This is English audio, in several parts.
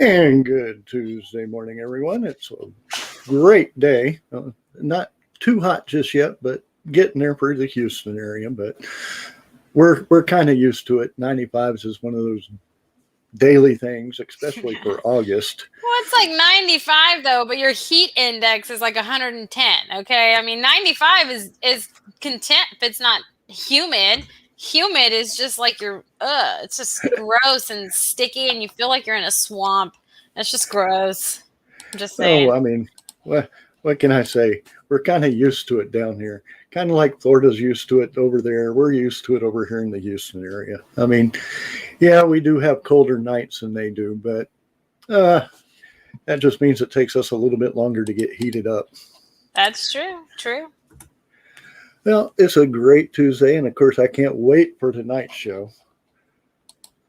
And good Tuesday morning, everyone. It's a great day. Not too hot just yet, but getting there for the Houston area. But we're kind of used to it. 95s is one of those daily things, especially for August. Well, it's like 95 though, but your heat index is like 110. Okay, I mean 95 is content if it's not humid. Humid is just like it's just gross and sticky, and you feel like you're in a swamp. That's just gross. I'm just saying. Oh, I mean, what can I say? We're kind of used to it down here. Kind of like Florida's used to it over there. We're used to it over here in the Houston area. I mean, yeah, we do have colder nights than they do, but that just means it takes us a little bit longer to get heated up. That's true. True. Well, it's a great Tuesday, and of course, I can't wait for tonight's show.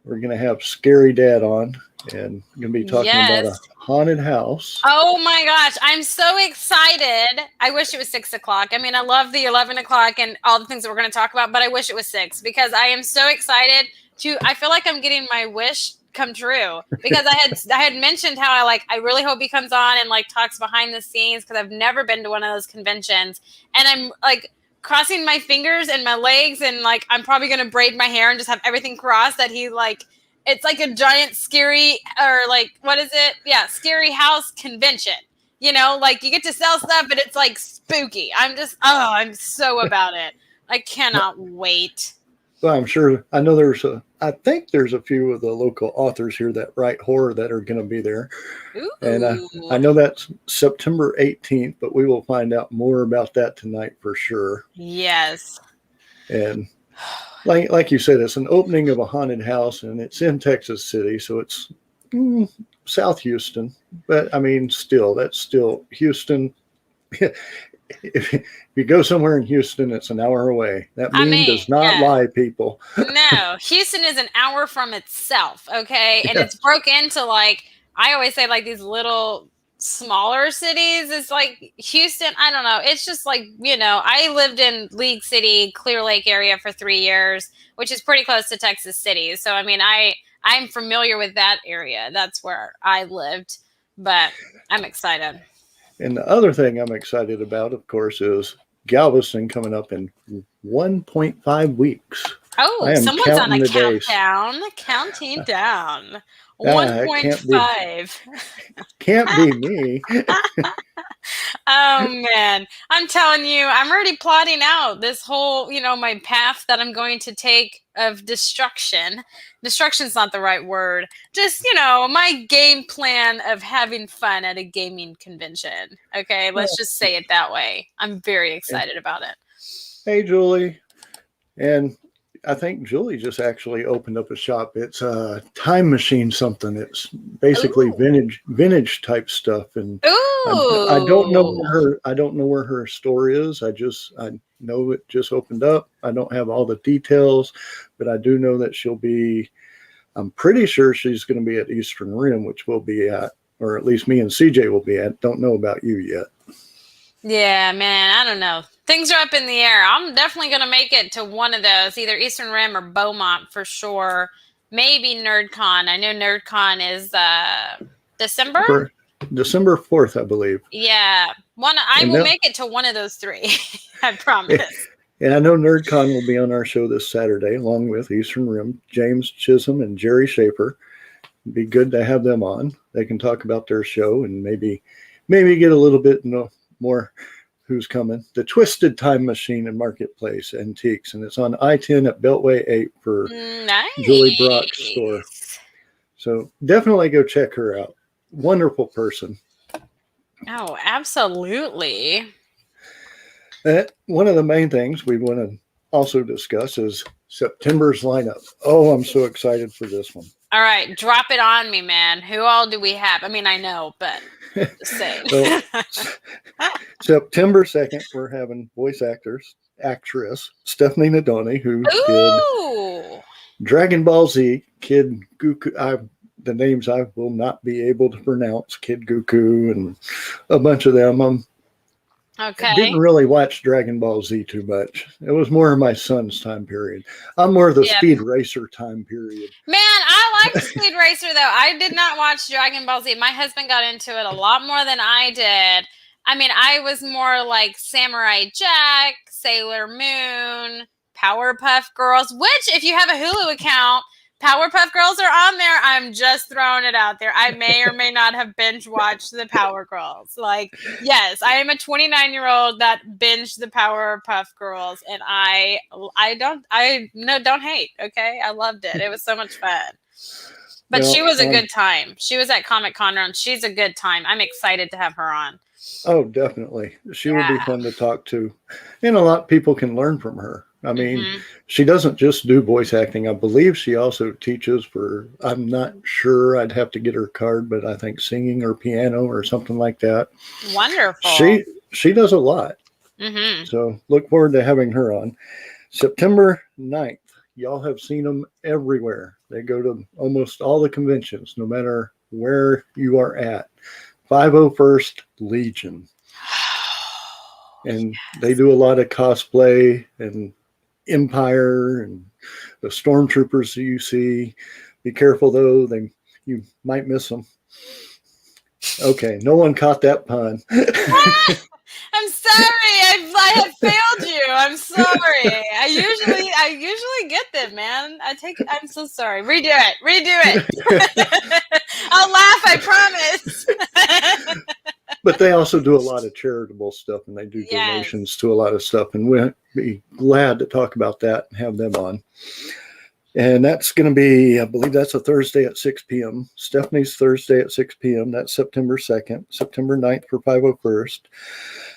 We're going to have Scary Dad on, and going to be talking about a haunted house. Oh my gosh, I'm so excited. I wish it was 6 o'clock. I mean, I love the 11 o'clock and all the things that we're going to talk about, but I wish it was 6 because I am so excited I feel like I'm getting my wish come true because I had mentioned how I really hope he comes on and like talks behind the scenes because I've never been to one of those conventions, and I'm like crossing my fingers and my legs, and like I'm probably gonna braid my hair and just have everything crossed that he like it's like a giant scary or like what is it? Yeah, scary house convention. You know, like you get to sell stuff, but it's like spooky. I'm so about it. I cannot wait. Well, I'm sure. I think there's a few of the local authors here that write horror that are going to be there. Ooh. And I know that's September 18th, but we will find out more about that tonight for sure. Yes. And like you said, it's an opening of a haunted house, and it's in Texas City, so it's South Houston. But I mean, that's still Houston. If you go somewhere in Houston, it's an hour away. That does not lie, people. No, Houston is an hour from itself, okay? And it's broke into I always say these little smaller cities. It's like Houston, I don't know. It's just I lived in League City, Clear Lake area for 3 years, which is pretty close to Texas City. So, I mean, I'm familiar with that area. That's where I lived, but I'm excited. And the other thing I'm excited about, of course, is Galveston coming up in 1.5 weeks. Oh, someone's on a countdown. Counting down. 1.5. Can't be me. Oh, man. I'm telling you, I'm already plotting out this whole, my path that I'm going to take of destruction. Destruction's not the right word. Just, my game plan of having fun at a gaming convention. Okay, let's just say it that way. I'm very excited about it. Hey, Julie. And I think Julie just actually opened up a shop. It's a time machine something. It's basically vintage type stuff. And I don't know where her store is. I know it just opened up. I don't have all the details, but I do know that I'm pretty sure she's going to be at Eastern Rim, which we'll be at, or at least me and CJ will be at. Don't know about you yet. Yeah, man, I don't know. Things are up in the air. I'm definitely going to make it to one of those, either Eastern Rim or Beaumont for sure. Maybe NerdCon. I know NerdCon is December? December 4th, I believe. Yeah. I will make it to one of those three. I promise. And I know NerdCon will be on our show this Saturday, along with Eastern Rim, James Chisholm and Jerry Schaefer. It'd be good to have them on. They can talk about their show and maybe get a little bit more who's coming. The Twisted Time Machine and Marketplace Antiques, and it's on I-10 at Beltway 8 for Julie Brock's store. So definitely go check her out. Wonderful person. Oh, absolutely. One of the main things we want to also discuss is September's lineup. Oh, I'm so excited for this one. All right, drop it on me, man. Who all do we have? I mean, I know, but just saying. So, September 2nd, we're having actress Stephanie Nadoni, who did Dragon Ball Z, Kid Goku. The names I will not be able to pronounce, Kid Goku, and a bunch of them. Okay. Didn't really watch Dragon Ball Z too much. It was more of my son's time period. I'm more of the Speed Racer time period. Man, I liked Speed Racer though. I did not watch Dragon Ball Z. My husband got into it a lot more than I did. I mean, I was more like Samurai Jack, Sailor Moon, Powerpuff Girls, which if you have a Hulu account, Powerpuff Girls are on there. I'm just throwing it out there. I may or may not have binge watched the Power Girls. Like, yes, I am a 29-year-old that binged the Powerpuff Girls, and don't hate. Okay, I loved it. It was so much fun. But she was a good time. She was at Comic-Con, and she's a good time. I'm excited to have her on. Oh, definitely. She will be fun to talk to, and a lot of people can learn from her. I mean, she doesn't just do voice acting. I believe she also teaches for, I'm not sure, I'd have to get her card, but I think singing or piano or something like that. Wonderful. She does a lot. So look forward to having her on. September 9th. Y'all have seen them everywhere. They go to almost all the conventions, no matter where you are at. 501st Legion. And they do a lot of cosplay and Empire and the stormtroopers you see. Be careful though, you might miss them. Okay, no one caught that pun. I'm sorry. I have failed you. I'm sorry. I usually get them, man. I'm so sorry. Redo it. I'll laugh, I promise. But they also do a lot of charitable stuff, and they do donations to a lot of stuff, and we'll be glad to talk about that and have them on. And that's going to be, I believe that's a Thursday at 6 p.m. Stephanie's Thursday at 6 p.m. That's September 2nd. September 9th for 501st.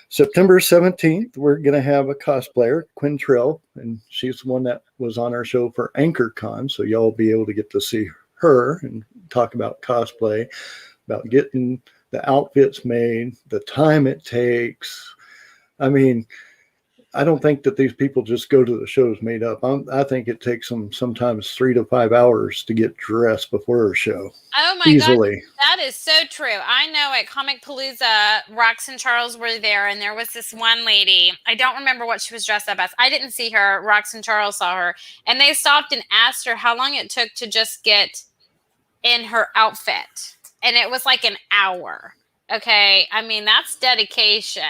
September 17th, we're going to have a cosplayer, Quintrell, and she's the one that was on our show for AnchorCon, so y'all will be able to get to see her and talk about cosplay, about getting the outfits made, the time it takes. I mean, I don't think that these people just go to the shows made up. I think it takes them sometimes 3 to 5 hours to get dressed before a show. Oh my God, that is so true. I know at Comic Palooza, Rox and Charles were there, and there was this one lady. I don't remember what she was dressed up as. I didn't see her. Rox and Charles saw her, and they stopped and asked her how long it took to just get in her outfit, and it was like an hour. Okay, I mean that's dedication.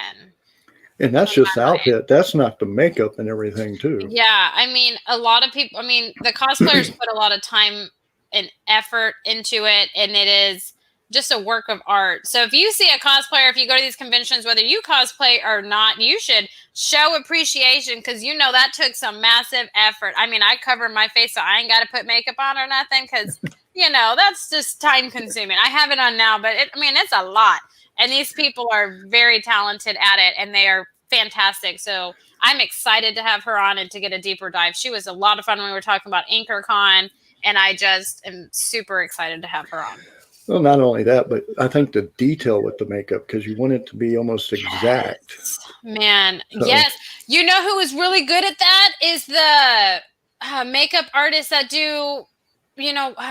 And that's just the outfit. That's not the makeup and everything, too. Yeah. I mean, a lot of people, the cosplayers put a lot of time and effort into it, and it is just a work of art. So if you see a cosplayer, if you go to these conventions, whether you cosplay or not, you should show appreciation because you know that took some massive effort. I mean, I cover my face, so I ain't got to put makeup on or nothing because, that's just time consuming. I have it on now, but it's a lot. And these people are very talented at it, and they are fantastic. So I'm excited to have her on and to get a deeper dive. She was a lot of fun when we were talking about AnchorCon, and I just am super excited to have her on. Well, not only that, but I think the detail with the makeup, because you want it to be almost exact. Man, yes. You know who is really good at that is the makeup artists that do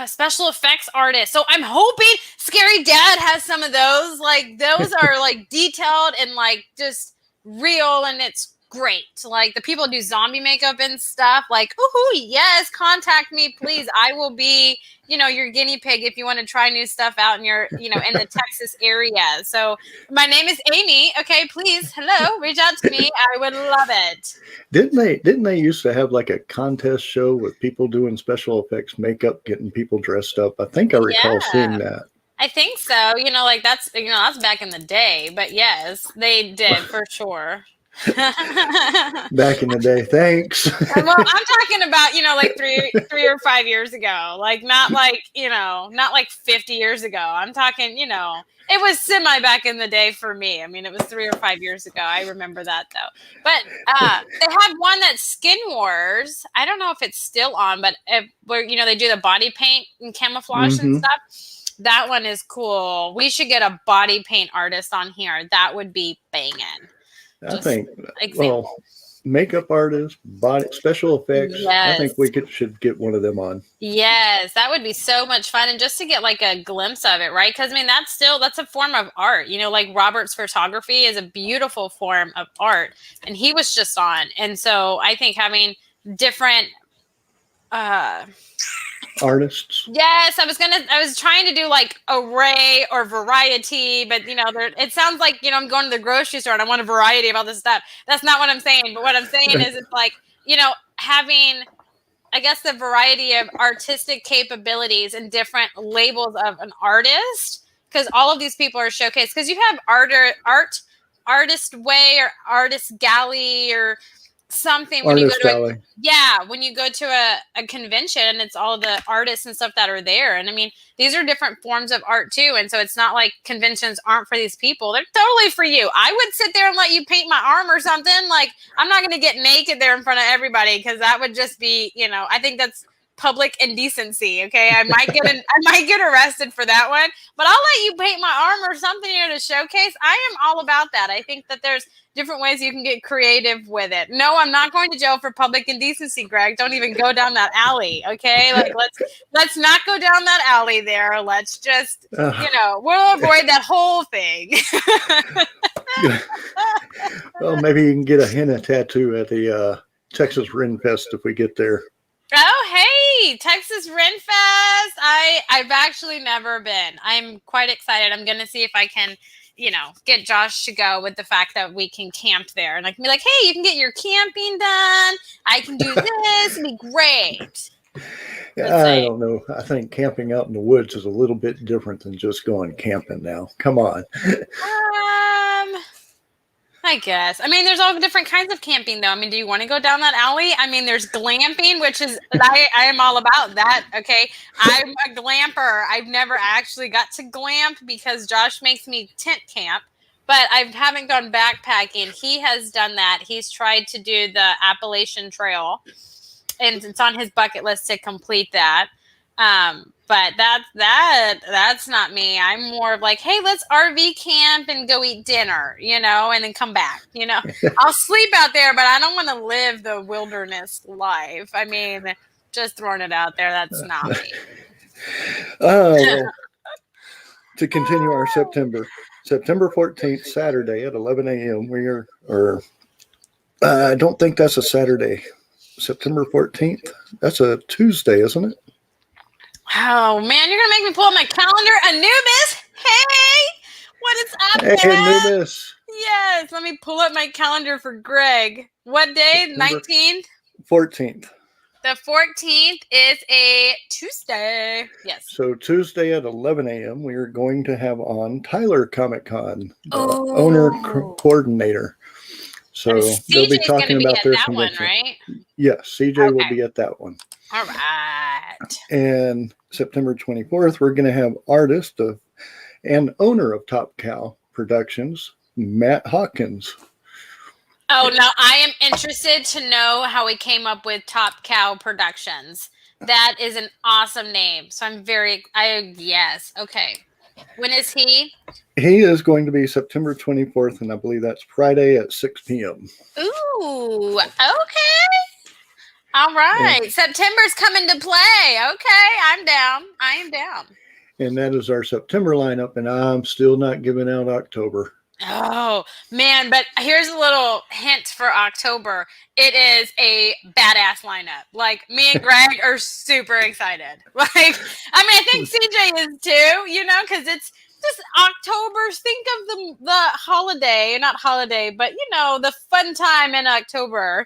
special effects artists. So I'm hoping Scary Dad has some of those. Like those are like detailed and like just real, and it's great. Like the people do zombie makeup and stuff. Like, ooh, yes, contact me, please. I will be, your guinea pig if you want to try new stuff out in your, in the Texas area. So my name is Amy. Okay, please, hello, reach out to me. I would love it. Didn't they used to have like a contest show with people doing special effects makeup, getting people dressed up? I think I recall seeing that. I think so. That's back in the day, but yes, they did for sure. Back in the day, thanks. Well, I'm talking about, like 3 or 5 years ago, like not like 50 years ago. I'm talking, it was semi back in the day for me. It was 3 or 5 years ago. I remember that though. But they have one that's Skin Wars. I don't know if it's still on, but where they do the body paint and camouflage and stuff. That one is cool. We should get a body paint artist on here. That would be banging. I think, well, makeup artists, body special effects. I think Yes. should get one of them on. Yes, that would be so much fun. And just to get like a glimpse of it, right? Because I mean, that's a form of art. Like Robert's photography is a beautiful form of art. And he was just on. And so I think having different artists. Yes, I was trying to do like array or variety, but it sounds like, I'm going to the grocery store and I want a variety of all this stuff. That's not what I'm saying. But what I'm saying is it's like, having, I guess, the variety of artistic capabilities and different labels of an artist, because all of these people are showcased. Because you have artist way or artist galley or something when artist you go to alley. when you go to a convention, it's all the artists and stuff that are there. And I mean, these are different forms of art too. And so it's not like conventions aren't for these people. They're totally for you. I would sit there and let you paint my arm or something. Like, I'm not going to get naked there in front of everybody, because that would just be, I think that's public indecency. Okay. I might get arrested for that one, but I'll let you paint my arm or something to showcase. I am all about that. I think that there's different ways you can get creative with it. No, I'm not going to jail for public indecency, Greg. Don't even go down that alley. Okay. Like, let's not go down that alley there. Let's just, we'll avoid that whole thing. Well, maybe you can get a henna tattoo at the Texas Ren Fest if we get there. Oh, hey, Texas Ren Fest. I've actually never been. I'm quite excited. I'm going to see if I can, get Josh to go, with the fact that we can camp there. And I can be like, hey, you can get your camping done. I can do this. It'd be great. Yeah, I don't know. I think camping out in the woods is a little bit different than just going camping now. Come on. I guess. I mean, there's all different kinds of camping, though. I mean, do you want to go down that alley? I mean, there's glamping, which is, I am all about that. Okay. I'm a glamper. I've never actually got to glamp because Josh makes me tent camp, but I haven't gone backpacking. He has done that. He's tried to do the Appalachian Trail, and it's on his bucket list to complete that. But that's not me. I'm more of like, hey, let's RV camp and go eat dinner, and then come back. I'll sleep out there, but I don't want to live the wilderness life. I mean, just throwing it out there. That's not me. Well, to continue our September 14th, Saturday at 11 a.m. I don't think that's a Saturday. September 14th. That's a Tuesday, isn't it? Oh, man, you're going to make me pull up my calendar. Anubis, hey, what is up, Hey, man? Anubis. Yes, let me pull up my calendar for Greg. What day? 19th? 14th. The 14th is a Tuesday. Yes. So Tuesday at 11 a.m., we are going to have on Tyler Comic Con, owner coordinator. So they'll be talking about their convention. One, right? Yes, CJ will be at that one. All right. And September 24th, we're going to have artist and owner of Top Cow Productions, Matt Hawkins. Oh, now I am interested to know how he came up with Top Cow Productions. That is an awesome name. So I'm yes. Okay. When is he? He is going to be September 24th, and I believe that's Friday at 6 p.m. Ooh, okay. All right. Yeah. September's coming to play. Okay, I'm down. I am down. And that is our September lineup, and I'm still not giving out October. Oh, man, but here's a little hint for October. It is a badass lineup. Like, me and Greg are super excited. Like, I mean, I think CJ is too, because it's just October. Think of the holiday, not holiday, but, the fun time in October.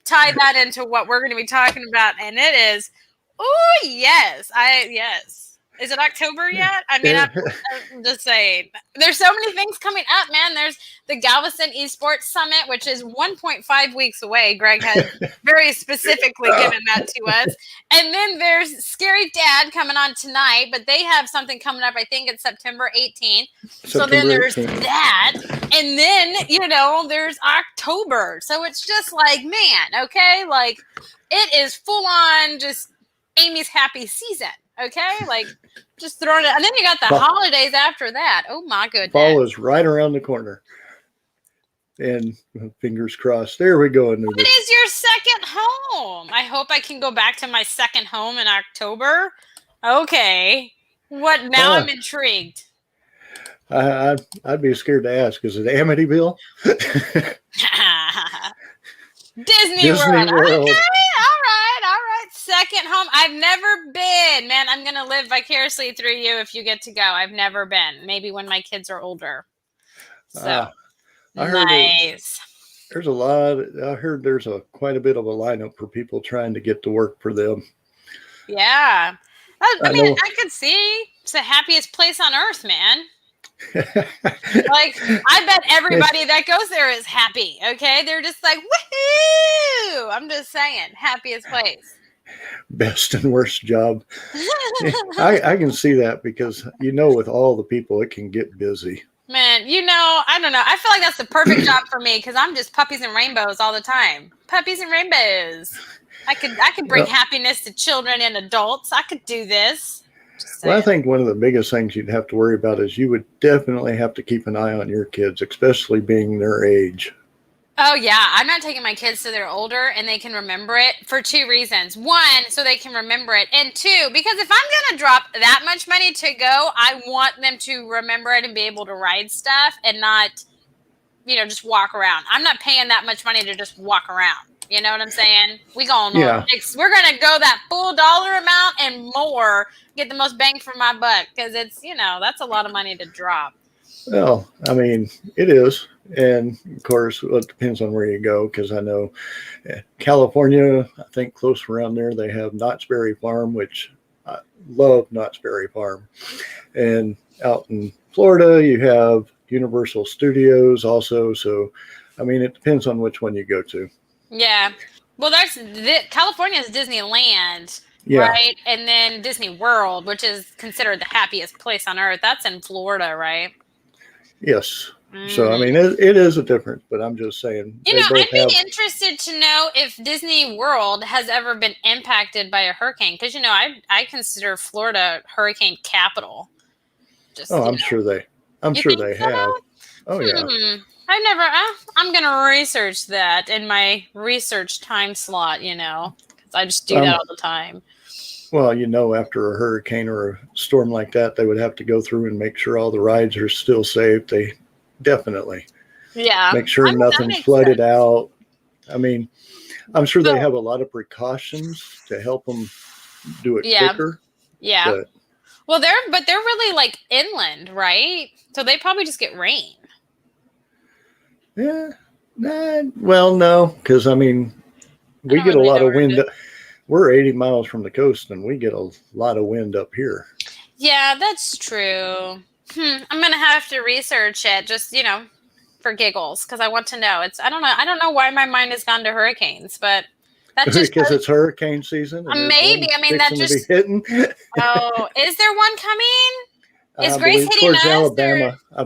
Tie that into what we're going to be talking about, and it is, oh, yes. Yes. Is it October yet? I mean, I'm just saying. There's so many things coming up, man. There's the Galveston Esports Summit, which is 1.5 weeks away. Greg has very specifically given that to us. And then there's Scary Dad coming on tonight, but they have something coming up. I think it's September 18th. So then there's that. And then, there's October. So it's just like, man, okay? Like, it is full on just Amy's happy season. Okay, like just throwing it, and then you got the holidays after that. Oh my goodness! Fall is right around the corner. And fingers crossed. There we go, Anubis. What is your second home? I hope I can go back to my second home in October. Okay. What? Now I'm intrigued. I'd be scared to ask. Is it Amityville? Disney World. Okay. All right. Second home. I've never been. Man, I'm going to live vicariously through you if you get to go. I've never been. Maybe when my kids are older. So, I heard nice. There's a lot. I heard there's quite a bit of a lineup for people trying to get to work for them. Yeah. I mean, I could see it's the happiest place on earth, man. Like, I bet everybody that goes there is happy. Okay. They're just like, woohoo. I'm just saying, happiest place. Best and worst job. I can see that because, with all the people, it can get busy. Man, I don't know. I feel like that's the perfect job for me because I'm just puppies and rainbows all the time. Puppies and rainbows. I could bring happiness to children and adults. I could do this. Well, I think one of the biggest things you'd have to worry about is you would definitely have to keep an eye on your kids, especially being their age. Oh, yeah. I'm not taking my kids till they're older and they can remember it for two reasons. One, so they can remember it. And two, because if I'm going to drop that much money to go, I want them to remember it and be able to ride stuff and not, just walk around. I'm not paying that much money to just walk around. You know what I'm saying? We're going to go that full dollar amount and more, get the most bang for my buck because it's, that's a lot of money to drop. Well, I mean, it is. And of course, it depends on where you go, because I know California, I think close around there, they have Knott's Berry Farm, which I love Knott's Berry Farm. And out in Florida, you have Universal Studios also. So, I mean, it depends on which one you go to. Yeah. Well, California is Disneyland, right? And then Disney World, which is considered the happiest place on earth. That's in Florida, right? Yes. So, I mean, it is a difference, but I'm just saying. I'd be interested to know if Disney World has ever been impacted by a hurricane. Because, I consider Florida hurricane capital. I'm sure they have. Oh, yeah. I'm going to research that in my research time slot, because I just do that all the time. Well, after a hurricane or a storm like that, they would have to go through and make sure all the rides are still safe. They definitely make sure nothing's flooded out. I mean, I'm sure they have a lot of precautions to help them do it quicker. Yeah. Well, they're really like inland, right? So they probably just get rain. Yeah. Well, no, because I mean, we get a lot of wind. We're 80 miles from the coast, and we get a lot of wind up here. Yeah, that's true. I'm gonna have to research it, just for giggles, because I want to know. I don't know why my mind has gone to hurricanes, but that's just because it's hurricane season. Maybe. I mean, that just hitting. Oh, is there one coming? Is Grace hitting us? Alabama. I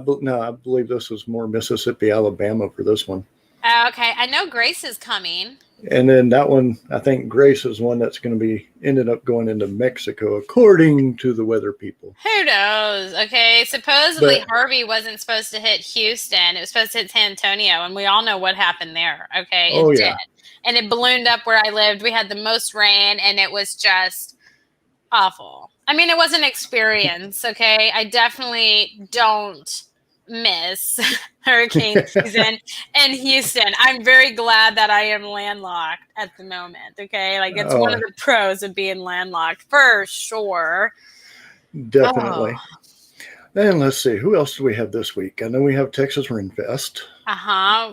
believe this was more Mississippi, Alabama for this one. Okay, I know Grace is coming. And then that one, I think Grace is one that's going to be ended up going into Mexico, according to the weather people. Who knows? Okay, supposedly Harvey wasn't supposed to hit Houston. It was supposed to hit San Antonio, and we all know what happened there. Okay, it did. And it ballooned up where I lived. We had the most rain, and it was just awful. I mean, it was an experience, okay? I definitely don't miss hurricane season in Houston. I'm very glad that I am landlocked at the moment, okay? Like, it's one of the pros of being landlocked, for sure. Definitely. Then let's see, who else do we have this week? I know we have Texas Rainfest.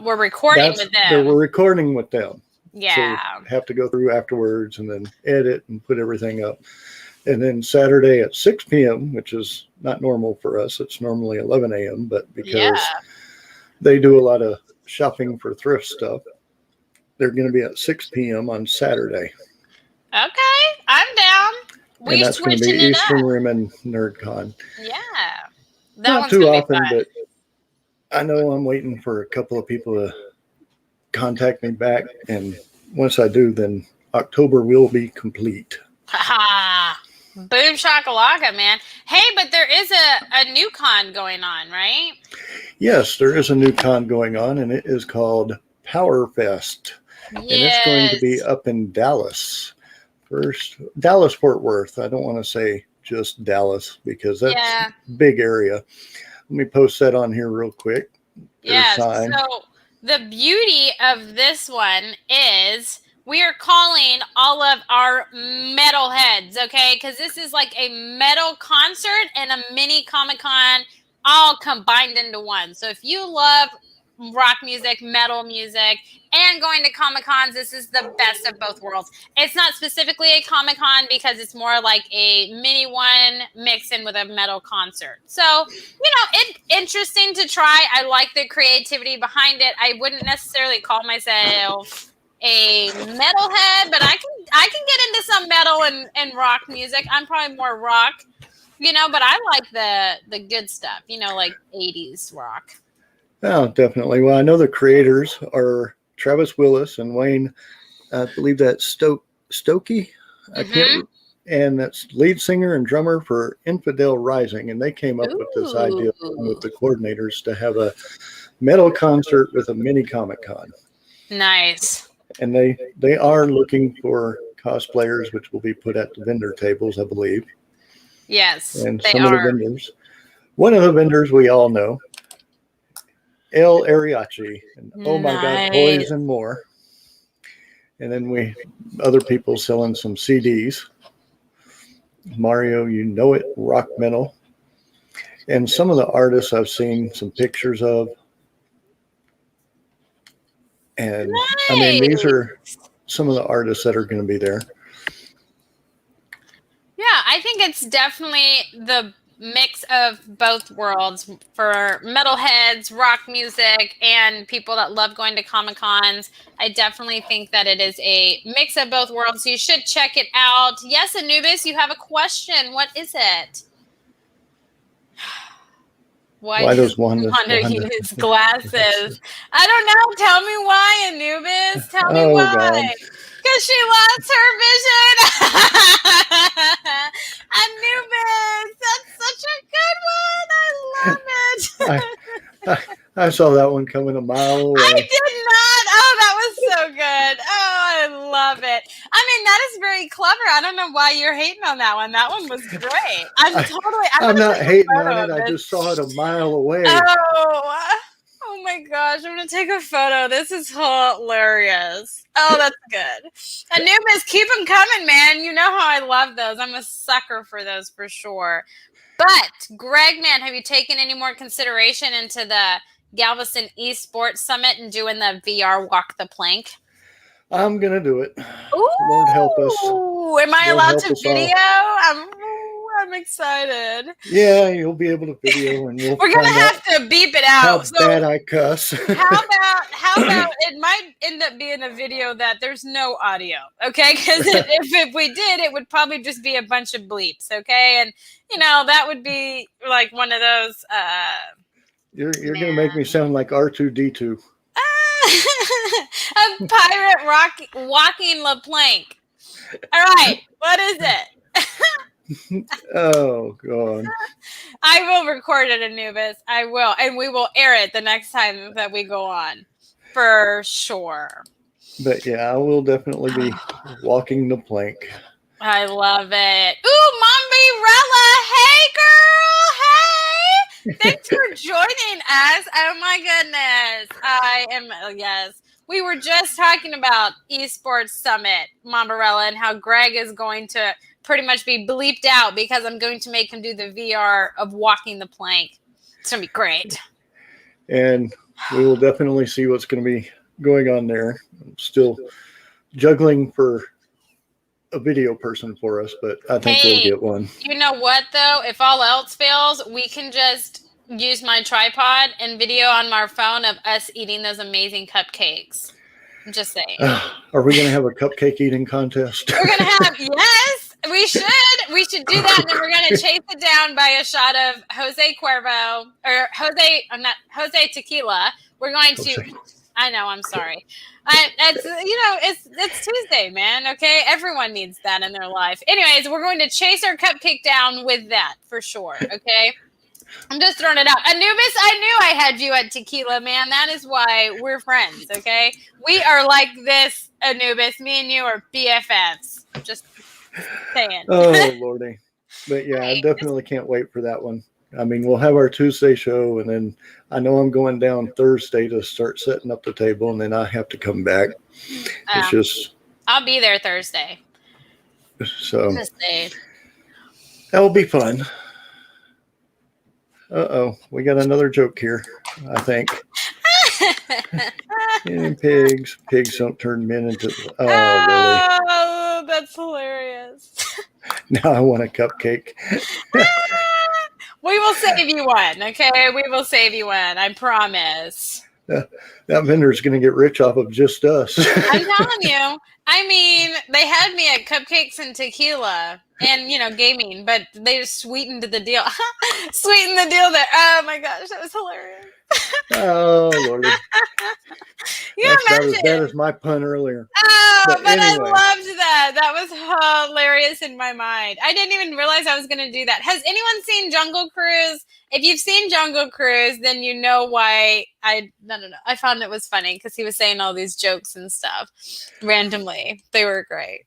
We're recording with them. We're recording with them. Yeah. So have to go through afterwards and then edit and put everything up. And then Saturday at 6 p.m., which is not normal for us. It's normally 11 a.m., but because they do a lot of shopping for thrift stuff, they're going to be at 6 p.m. on Saturday. Okay, I'm down. And that's going to be Eastern Rim and NerdCon. Yeah. Not too often, but I know I'm waiting for a couple of people to contact me back. And once I do, then October will be complete. Ha! Boom shakalaka, man. Hey, but there is a new con going on, right? Yes, there is a new con going on, and it is called Power Fest. And it's going to be up in Dallas. First, Dallas Fort Worth. I don't want to say just Dallas because that's a big area. Let me post that on here real quick. Yeah. So the beauty of this one is we are calling all of our metalheads, okay? Because this is like a metal concert and a mini Comic-Con all combined into one. So if you love rock music, metal music, and going to Comic-Cons, this is the best of both worlds. It's not specifically a Comic-Con because it's more like a mini one mixed in with a metal concert. So, it's interesting to try. I like the creativity behind it. I wouldn't necessarily call myself a metalhead, but I can get into some metal and rock music. I'm probably more rock, but I like the good stuff, like 80s rock. Oh, definitely. Well, I know the creators are Travis Willis and Wayne. I believe that's Stokey. I can't. And that's lead singer and drummer for Infidel Rising. And they came up with this idea with the coordinators to have a metal concert with a mini Comic-Con. Nice. And they are looking for cosplayers, which will be put at the vendor tables, I believe. Yes, and some of the vendors. One of the vendors we all know, El Ariachi, and oh my God, toys and more. And then other people selling some CDs. Mario, you know it, rock metal. And some of the artists I've seen some pictures of. And I mean, these are some of the artists that are going to be there. Yeah, I think it's definitely the mix of both worlds for metalheads, rock music, and people that love going to Comic-Cons. I definitely think that it is a mix of both worlds. So you should check it out. Yes, Anubis, you have a question. What is it? Why does Wanda use glasses? I don't know. Tell me why, Anubis. Tell me why. God. Because she lost her vision. Anubis, that's such a good one. I love it. I saw that one coming a mile away. I did not. Oh, that was so good. Oh, I love it. I mean, that is very clever. I don't know why you're hating on that one. That one was great. I'm not hating on it. I just saw it a mile away. Oh my gosh. I'm going to take a photo. This is hilarious. Oh, that's good. Anubis, keep them coming, man. You know how I love those. I'm a sucker for those for sure. But, Greg, man, have you taken any more consideration into the Galveston Esports Summit and doing the VR Walk the Plank? I'm going to do it. Ooh, Lord help us. Am I allowed to video? I'm excited. Yeah, you'll be able to video, and we're going to have to beep it out. How bad I cuss. How about it might end up being a video that there's no audio, okay? Because if we did, it would probably just be a bunch of bleeps, okay? And, that would be like one of those. You're going to make me sound like R2-D2. A pirate walking LePlank. All right, what is it? Oh, God. I will record it, Anubis. I will. And we will air it the next time that we go on. For sure. But yeah, I will definitely be walking the plank. I love it. Ooh, Mombirella. Hey, girl. Hey. Thanks for joining us. Oh, my goodness. Yes. We were just talking about Esports Summit, Mombirella, and how Greg is going to pretty much be bleeped out because I'm going to make him do the VR of walking the plank. It's going to be great. And we will definitely see what's going to be going on there. I'm still juggling for a video person for us, but I think we'll get one. You know what, though? If all else fails, we can just use my tripod and video on our phone of us eating those amazing cupcakes. I'm just saying. Are we going to have a cupcake eating contest? We're going to have, yes, we should. We should do that. And then we're going to chase it down by a shot of Jose Cuervo or Jose Tequila. We're going to, I know, I'm sorry. It's Tuesday, man. Okay. Everyone needs that in their life. Anyways, we're going to chase our cupcake down with that for sure. Okay. I'm just throwing it out. Anubis, I knew I had you at tequila, man. That is why we're friends, okay? We are like this, Anubis. Me and you are BFFs. Just saying. Oh, Lordy. But yeah, I definitely can't wait for that one. I mean, we'll have our Tuesday show, and then I know I'm going down Thursday to start setting up the table, and then I have to come back. It's just... I'll be there Thursday. So that'll be fun. Uh-oh, we got another joke here, I think. And pigs don't turn men into... Oh, really? Oh, that's hilarious. Now I want a cupcake. We will save you one, okay? We will save you one, I promise. That vendor's going to get rich off of just us. I'm telling you. I mean, they had me at cupcakes and tequila and, gaming, but they just sweetened the deal. Sweetened the deal there. Oh, my gosh. That was hilarious. Oh, Lordy. That's about as bad as my pun earlier. Oh, but anyway. I loved that. That was hilarious in my mind. I didn't even realize I was going to do that. Has anyone seen Jungle Cruise? If you've seen Jungle Cruise, then you know why I found it was funny because he was saying all these jokes and stuff randomly. They were great.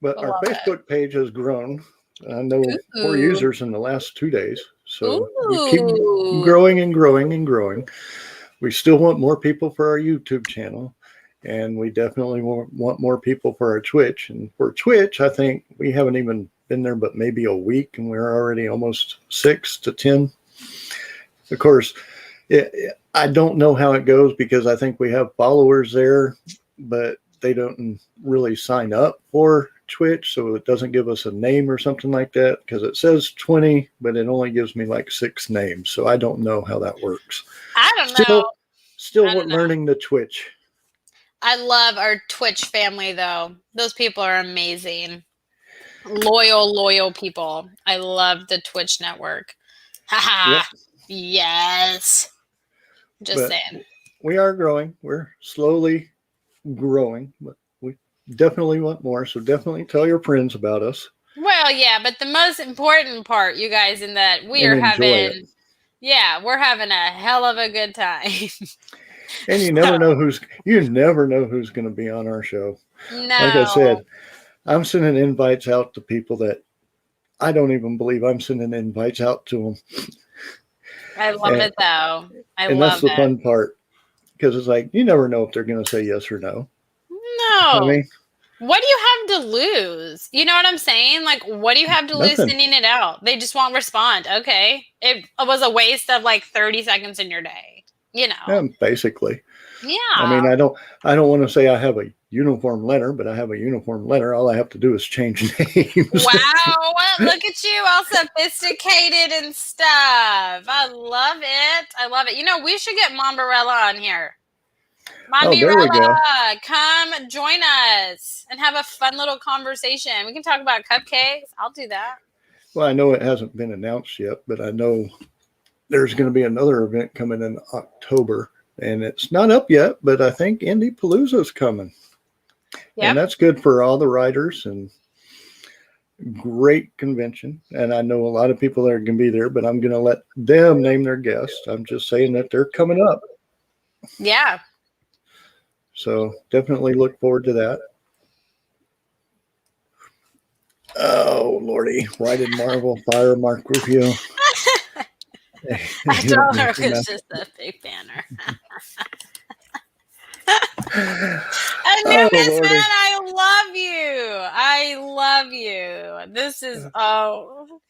But our Facebook page has grown. I know 4 users in the last 2 days. So we keep growing and growing and growing. We still want more people for our YouTube channel. And we definitely want more people for our Twitch. And for Twitch, I think we haven't even been there but maybe a week. And we're already almost 6 to 10. Of course, I don't know how it goes because I think we have followers there, but they don't really sign up for Twitch, so it doesn't give us a name or something like that because it says 20, but it only gives me like 6 names, so I don't know how that works. I don't know. Still learning the Twitch. I love our Twitch family, though. Those people are amazing. Loyal people. I love the Twitch network. Haha. Yep. Yes. Just saying. We are growing. We're slowly growing, but we definitely want more. So definitely tell your friends about us. Well, yeah, but the most important part, you guys, in that we're having a hell of a good time. And you never know who's going to be on our show. No. Like I said, I'm sending invites out to people that I don't even believe I'm sending invites out to them. I love it, though. And that's the fun part. Because it's like, you never know if they're going to say yes or no. No. I mean, what do you have to lose? You know what I'm saying? Like, what do you have to lose sending it out? They just won't respond. Okay. It was a waste of like 30 seconds in your day. Yeah, basically. Yeah. I mean, I don't want to say I have a uniform letter, but I have a uniform letter. All I have to do is change names. Wow. Look at you, all sophisticated and stuff. I love it. We should get Mombarella on here. Mombarella, come join us and have a fun little conversation. We can talk about cupcakes. I'll do that. Well, I know it hasn't been announced yet, but I know there's going to be another event coming in October. And it's not up yet, but I think Indie Palooza's coming. Yep. And that's good for all the writers and great convention. And I know a lot of people that are going to be there, but I'm going to let them name their guests. I'm just saying that they're coming up. Yeah. So definitely look forward to that. Oh, Lordy. Why did Marvel fire Mark Rubio? I told her it was just a fake banner. Anubis, man, I love you. This is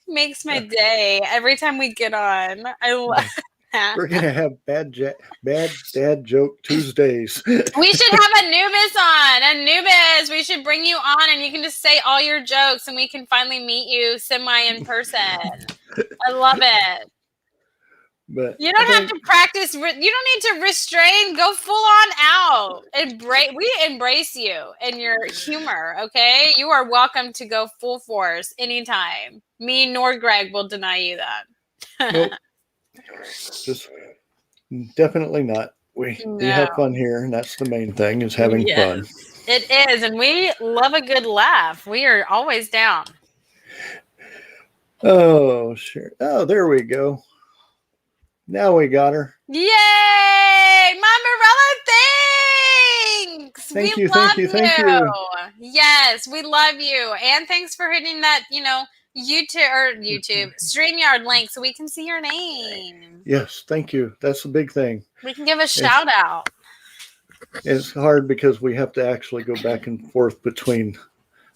makes my day every time we get on. I love that. We're gonna have bad dad joke Tuesdays. We should have Anubis on. Anubis, we should bring you on, and you can just say all your jokes, and we can finally meet you semi in person. I love it. But you don't have to practice. You don't need to restrain. Go full on out. We embrace you and your humor. Okay, you are welcome to go full force anytime. Me nor Greg will deny you that. Nope. Just definitely not. We have fun here, and that's the main thing: is having fun. It is, and we love a good laugh. We are always down. Oh, sure. Oh, there we go. Now we got her. Yay! Marilla, thanks! Thank We you, love thank you, thank you. Yes, we love you. And thanks for hitting that, YouTube StreamYard link so we can see your name. Yes, thank you. That's the big thing. We can give a shout out. It's hard because we have to actually go back and forth between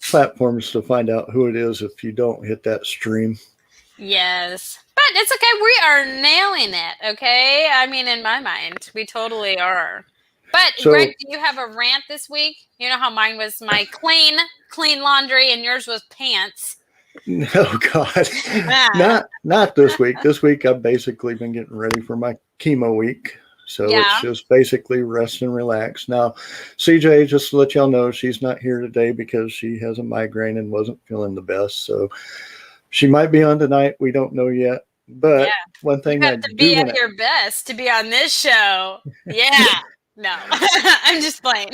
platforms to find out who it is if you don't hit that stream. Yes. But it's okay. We are nailing it, okay? I mean, in my mind, we totally are. But, So, Greg, do you have a rant this week? You know how mine was my clean laundry and yours was pants. oh God, not this week. This week I've basically been getting ready for my chemo week. So it's just basically rest and relax. Now, CJ, just to let y'all know, she's not here today because she has a migraine and wasn't feeling the best. So she might be on tonight. We don't know yet. But one thing you have to be at your best to be on this show. Yeah. No, I'm just playing.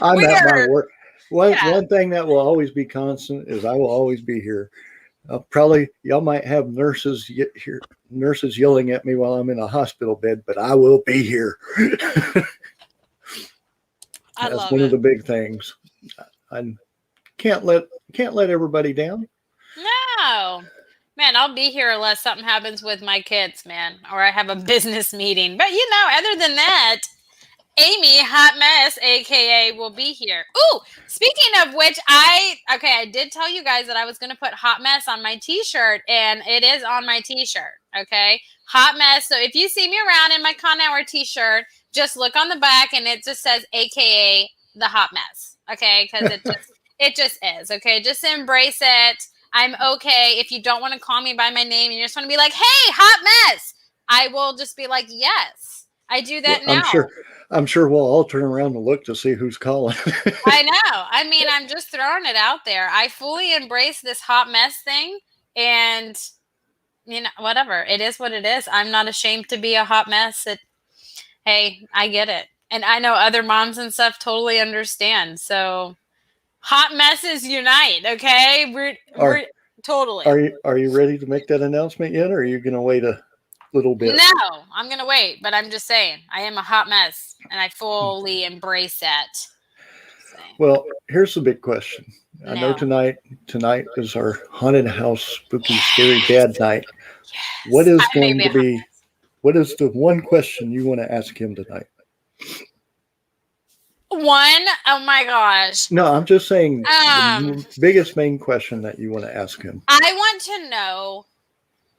I'm at my work. One thing that will always be constant is I will always be here. Y'all might have nurses yelling at me while I'm in a hospital bed, but I will be here. That's one of the big things. I can't let everybody down. No. Man, I'll be here unless something happens with my kids, man, or I have a business meeting. But, other than that, Amy Hot Mess, a.k.a. will be here. Ooh, speaking of which, I did tell you guys that I was going to put Hot Mess on my T-shirt, and it is on my T-shirt, okay? Hot Mess. So if you see me around in my Con Hour T-shirt, just look on the back, and it just says a.k.a. the Hot Mess, okay? Because it just is, okay? Just embrace it. I'm okay. If you don't want to call me by my name and you just want to be like, hey, Hot Mess, I will just be like, yes. I do that now. I'm sure we'll all turn around and look to see who's calling. I know. I mean, I'm just throwing it out there. I fully embrace this hot mess thing, and whatever. It is what it is. I'm not ashamed to be a hot mess. Hey, I get it. And I know other moms and stuff totally understand. So hot messes unite, okay? We're totally. Are you ready to make that announcement yet, or are you going to wait a little bit? No, I'm going to wait, but I'm just saying I am a hot mess and I fully embrace it. Well, here's the big question. I know tonight is our haunted house, spooky, scary dad night. Yes. What is the one question you want to ask him tonight? One? Oh my gosh. No, I'm just saying the biggest main question that you want to ask him. I want to know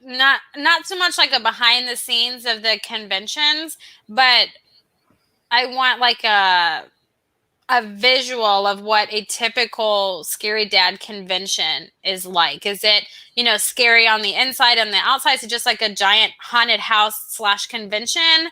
not so much like a behind the scenes of the conventions, but I want like a visual of what a typical Scary Dad convention is like. Is it, scary on the inside and the outside? Is it just like a giant haunted house / convention?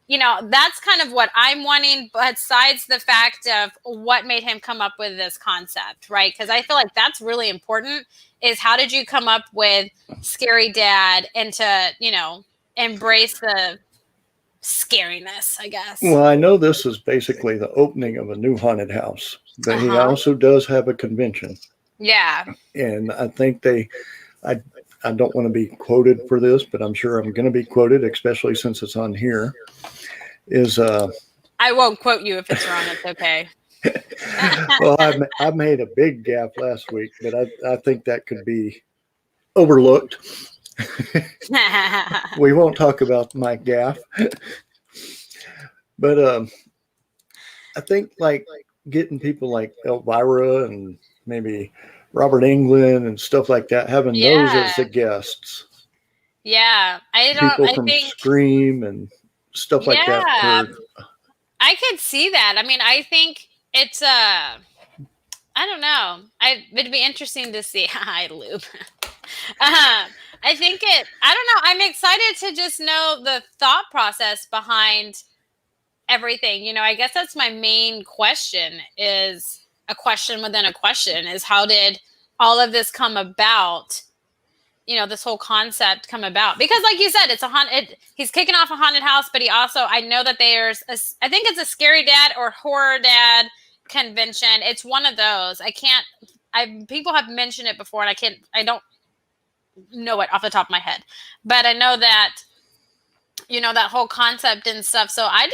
That's kind of what I'm wanting, besides the fact of what made him come up with this concept, right? Because I feel like that's really important, is how did you come up with Scary Dad and to, embrace the scariness, I guess. Well, I know this is basically the opening of a new haunted house, but he also does have a convention. Yeah. And I think I don't want to be quoted for this, but I'm sure I'm going to be quoted, especially since it's on here. I won't quote you if it's wrong. It's okay. Well, I made a big gaffe last week, but I think that could be overlooked. We won't talk about my gaffe. But I think like getting people like Elvira and maybe Robert Englund and stuff like that, having those as the guests. Yeah, People from Scream and stuff like that. I could see that. I mean, I think it's I don't know. It'd be interesting to see. Hi, Lube. I think I don't know. I'm excited to just know the thought process behind everything. I guess that's my main question, is a question within a question, is how did all of this come about? This whole concept come about, because like you said, it's he's kicking off a haunted house, but he also, I know that there's I think it's a Scary Dad or Horror Dad convention. It's one of those. People have mentioned it before, and I don't know it off the top of my head, but I know that, that whole concept and stuff. So I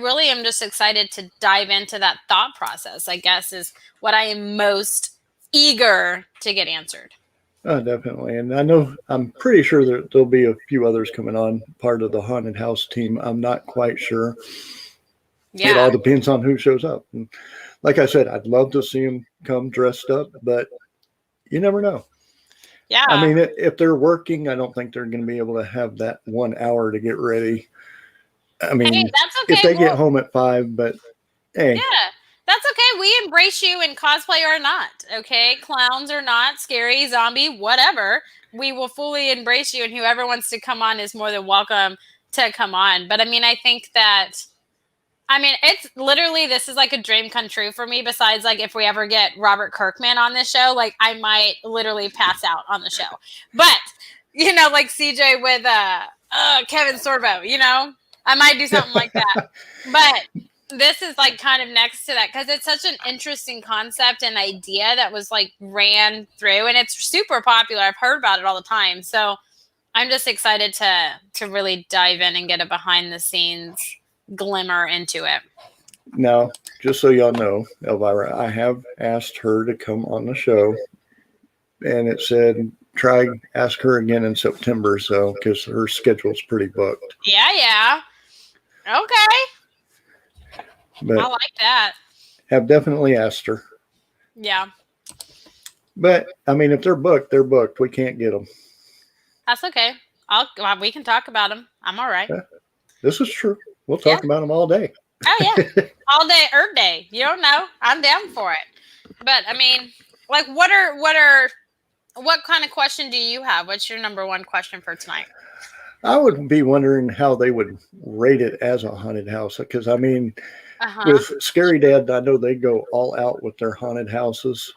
really am just excited to dive into that thought process, I guess, is what I am most eager to get answered. Definitely. And I'm pretty sure there'll be a few others coming on part of the haunted house team. I'm not quite sure. Yeah. It all depends on who shows up. And like I said, I'd love to see them come dressed up, but you never know. Yeah. I mean, if they're working, I don't think they're going to be able to have that 1 hour to get ready. I mean, hey, that's okay. If they get home at 5, but hey. Yeah, that's okay. We embrace you in cosplay or not. Okay. Clowns or not, scary, zombie, whatever. We will fully embrace you, and whoever wants to come on is more than welcome to come on. But I mean, I think that, it's literally, this is like a dream come true for me. Besides, like, if we ever get Robert Kirkman on this show, like, I might literally pass out on the show. But, like CJ with Kevin Sorbo, I might do something like that. But this is like kind of next to that, because it's such an interesting concept and idea that was like ran through, and it's super popular. I've heard about it all the time. So I'm just excited to really dive in and get a behind the scenes glimmer into it. Now, just so y'all know, Elvira, I have asked her to come on the show, and it said ask her again in September, so because her schedule's pretty booked. Yeah. Okay. But I like that. Have definitely asked her. Yeah. But I mean, if they're booked, they're booked. We can't get them. That's okay. We can talk about them. I'm all right. Yeah, this is true. We'll talk about them all day. Oh yeah, all day, every day. You don't know. I'm down for it. But I mean, like, what kind of question do you have? What's your number one question for tonight? I would be wondering how they would rate it as a haunted house, because I mean, with Scary Dad, I know they go all out with their haunted houses.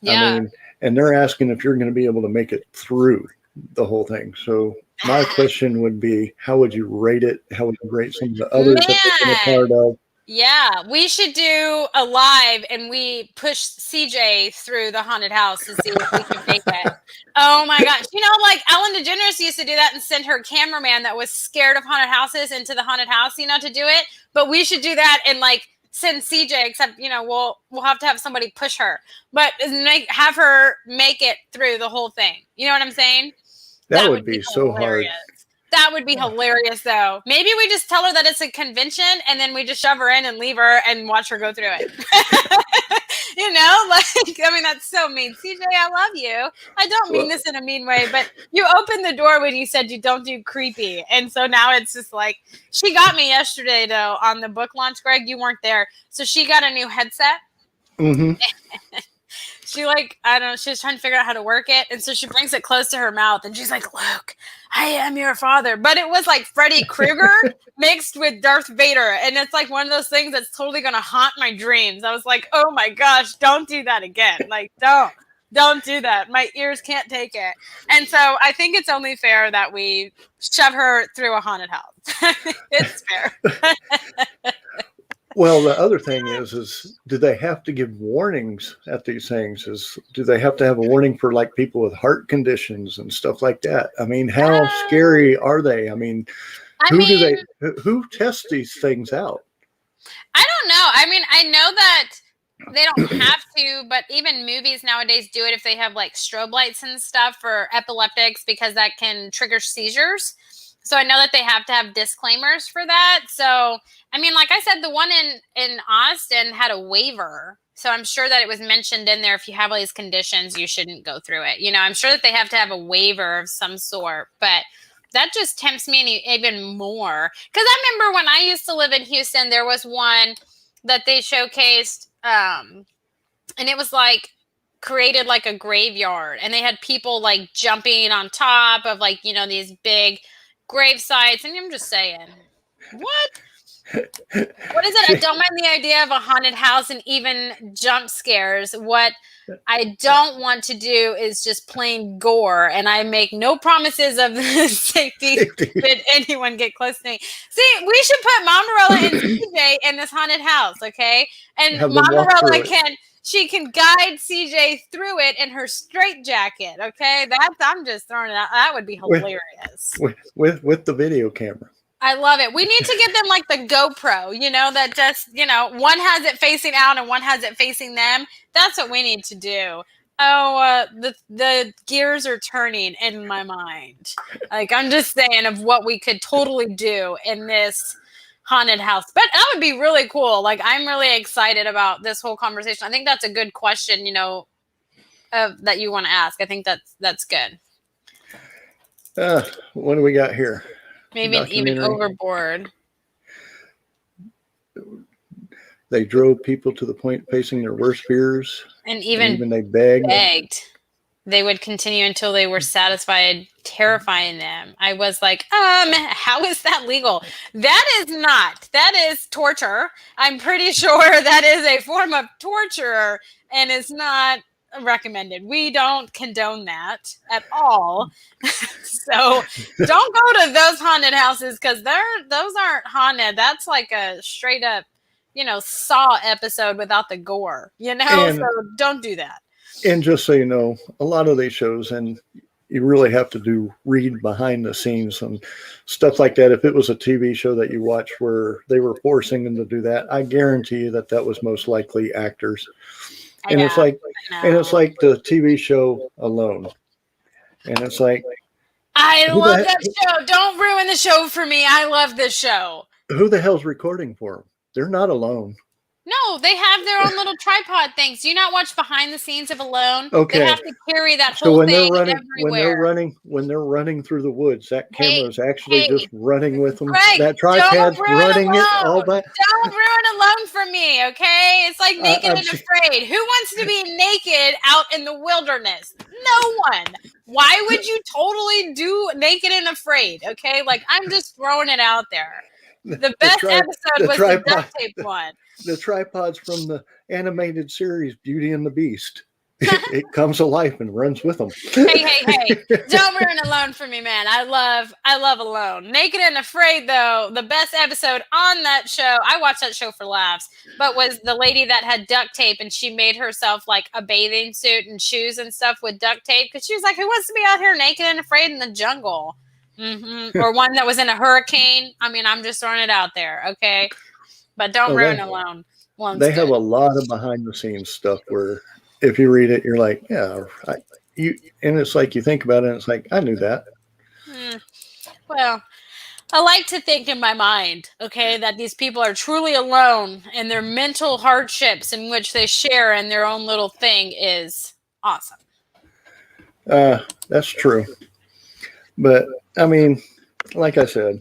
Yeah. I mean, and they're asking if you're going to be able to make it through the whole thing. So my question would be, how would you rate it? How would you rate some of the others that they've been a part of? Yeah, we should do a live and we push CJ through the haunted house to see if we can make it. Oh my gosh. Like Ellen DeGeneres used to do that and send her cameraman that was scared of haunted houses into the haunted house, to do it. But we should do that and like send CJ, except, we'll have to have somebody push her, but have her make it through the whole thing. You know what I'm saying? That would be so hard. That would be hilarious, though. Maybe we just tell her that it's a convention, and then we just shove her in and leave her and watch her go through it. That's so mean. CJ, I love you. I don't mean this in a mean way, but you opened the door when you said you don't do creepy. And so now it's just like, she got me yesterday, though, on the book launch, Greg. You weren't there. So she got a new headset. Mm-hmm. She she was trying to figure out how to work it. And so she brings it close to her mouth and she's like, "Luke, I am your father." But it was like Freddy Krueger mixed with Darth Vader. And it's like one of those things that's totally going to haunt my dreams. I was like, oh my gosh, don't do that again. Like, don't do that. My ears can't take it. And so I think it's only fair that we shove her through a haunted house. It's fair. Well, the other thing is do they have to give warnings at these things? Do they have to have a warning for like people with heart conditions and stuff like that? I mean, how scary are they? I mean, who tests these things out? I don't know. I mean, I know that they don't have to, but even movies nowadays do it if they have like strobe lights and stuff for epileptics, because that can trigger seizures. So I know that they have to have disclaimers for that. So, I mean, like I said, the one in Austin had a waiver. So I'm sure that it was mentioned in there. If you have all these conditions, you shouldn't go through it. I'm sure that they have to have a waiver of some sort, but that just tempts me even more. Because I remember when I used to live in Houston, there was one that they showcased, and it was like created like a graveyard, and they had people like jumping on top of like, these big grave sites. And I'm just saying, what is it? I don't mind the idea of a haunted house and even jump scares. What I don't want to do is just plain gore, and I make no promises of safety should anyone get close to me. See, we should put Mamarella and CJ in this haunted house, okay? And Mamarella can she can guide CJ through it in her straitjacket. Okay, I'm just throwing it out. That would be hilarious. With the video camera. I love it. We need to get them like the GoPro, that just, one has it facing out and one has it facing them. That's what we need to do. Oh, the gears are turning in my mind. Like, I'm just saying of what we could totally do in this haunted house. But that would be really cool. Like, I'm really excited about this whole conversation. I think that's a good question, that you want to ask. I think that's good. What do we got here? Maybe an even overboard. They drove people to the point facing their worst fears. And even they begged. They would continue until they were satisfied, terrifying them. I was like, how is that legal? That is torture. I'm pretty sure that is a form of torture and is not recommended. We don't condone that at all. So don't go to those haunted houses because those aren't haunted. That's like a straight up, Saw episode without the gore, so don't do that. And just so you know, a lot of these shows, and you really have to read behind the scenes and stuff like that. If it was a TV show that you watch where they were forcing them to do that, I guarantee you that was most likely actors. It's like the TV show Alone. And it's like, I love that show. Don't ruin the show for me. I love this show. Who the hell's recording for them? They're not alone. No, they have their own little tripod things. Do you not watch behind the scenes of Alone? Okay. They have to carry that whole thing everywhere. When they're running through the woods, that camera is actually just running with them. Greg, that tripod's running Alone. it all that. Don't ruin Alone for me, okay? It's like Naked and Afraid. Who wants to be naked out in the wilderness? No one. Why would you totally do Naked and Afraid? Okay, like I'm just throwing it out there. The best episode was the duct tape one. The tripod's from the animated series Beauty and the Beast. It comes alive and runs with them. Hey. Don't ruin Alone for me, man. I love Alone. Naked and Afraid, though, the best episode on that show, I watched that show for laughs, but was the lady that had duct tape and she made herself like a bathing suit and shoes and stuff with duct tape because she was like, who wants to be out here naked and afraid in the jungle? Mm-hmm. Or one that was in a hurricane. I mean, I'm just throwing it out there, okay? But don't ruin Alone. They have a lot of behind the scenes stuff where if you read it, you're like, yeah, and it's like you think about it, and it's like, I knew that. Well, I like to think in my mind, okay, that these people are truly alone and their mental hardships in which they share in their own little thing is awesome. That's true. But, I mean, like I said,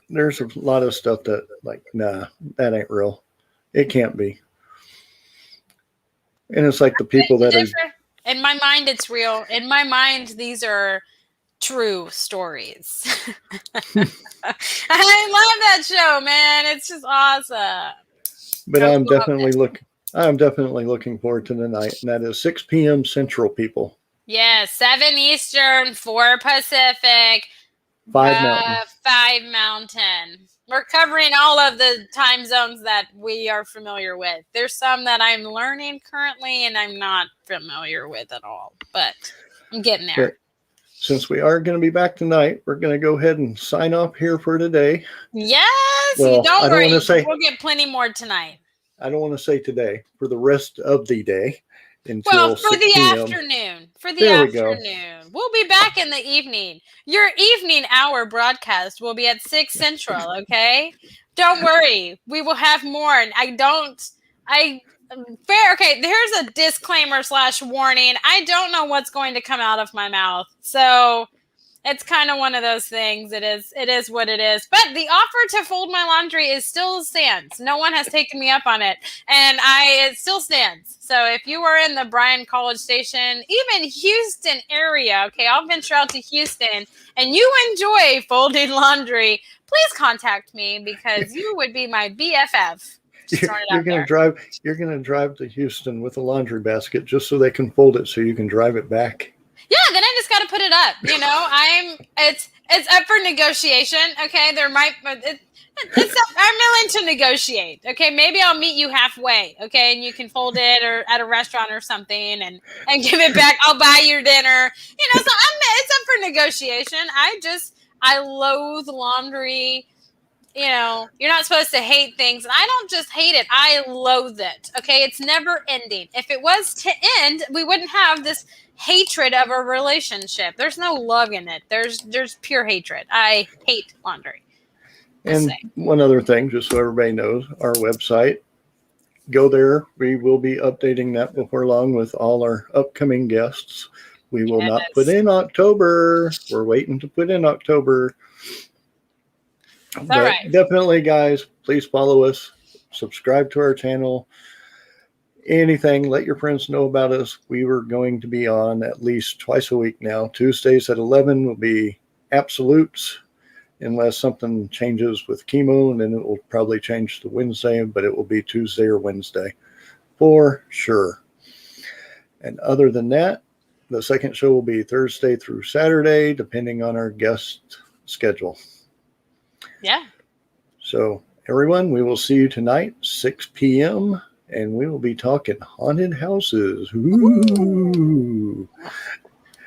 there's a lot of stuff that, like, nah, that ain't real. It can't be. And it's like the people that are... In my mind, it's real. In my mind, these are true stories. I love that show, man. It's just awesome. But I'm definitely looking forward to the night, and that is 6 p.m. Central, people. Yeah, 7 Eastern, 4 Pacific, 5 Mountain. We're covering all of the time zones that we are familiar with. There's some that I'm learning currently and I'm not familiar with at all, but I'm getting there. But since we are going to be back tonight, we're going to go ahead and sign off here for today. Yes, well, don't worry. We'll get plenty more tonight. I don't want to say today, for the rest of the day. For the afternoon. We'll be back in the evening. Your evening hour broadcast will be at 6 Central, okay? Don't worry. We will have more. And here's a disclaimer / warning. I don't know what's going to come out of my mouth. So it's kind of one of those things. It is what it is. But the offer to fold my laundry still stands. No one has taken me up on it. And it still stands. So if you are in the Bryan College Station, even Houston area, okay, I'll venture out to Houston, and you enjoy folding laundry, please contact me because you would be my BFF. You're going to drive to Houston with a laundry basket just so they can fold it so you can drive it back. Yeah, then I just got to put it up. It's up for negotiation. Okay, I'm willing to negotiate. Okay, maybe I'll meet you halfway. Okay, and you can fold it or at a restaurant or something, and give it back. I'll buy your dinner. So it's up for negotiation. I loathe laundry. You're not supposed to hate things, and I don't just hate it. I loathe it. Okay, it's never ending. If it was to end, we wouldn't have this hatred of a relationship. There's no love in it. There's pure hatred. I hate laundry. And one other thing, just so everybody knows, our website, go there. We will be updating that before long with all our upcoming guests. We will not put in October. We're waiting to put in October. But definitely, guys, please follow us. Subscribe to our channel. Anything, let your friends know about us. We were going to be on at least twice a week now. Tuesdays at 11 will be absolutes. Unless something changes with chemo, and then it will probably change to Wednesday, but it will be Tuesday or Wednesday for sure. And other than that, the second show will be Thursday through Saturday, depending on our guest schedule. Yeah. So everyone, we will see you tonight, 6 p.m., and we will be talking haunted houses. Ooh.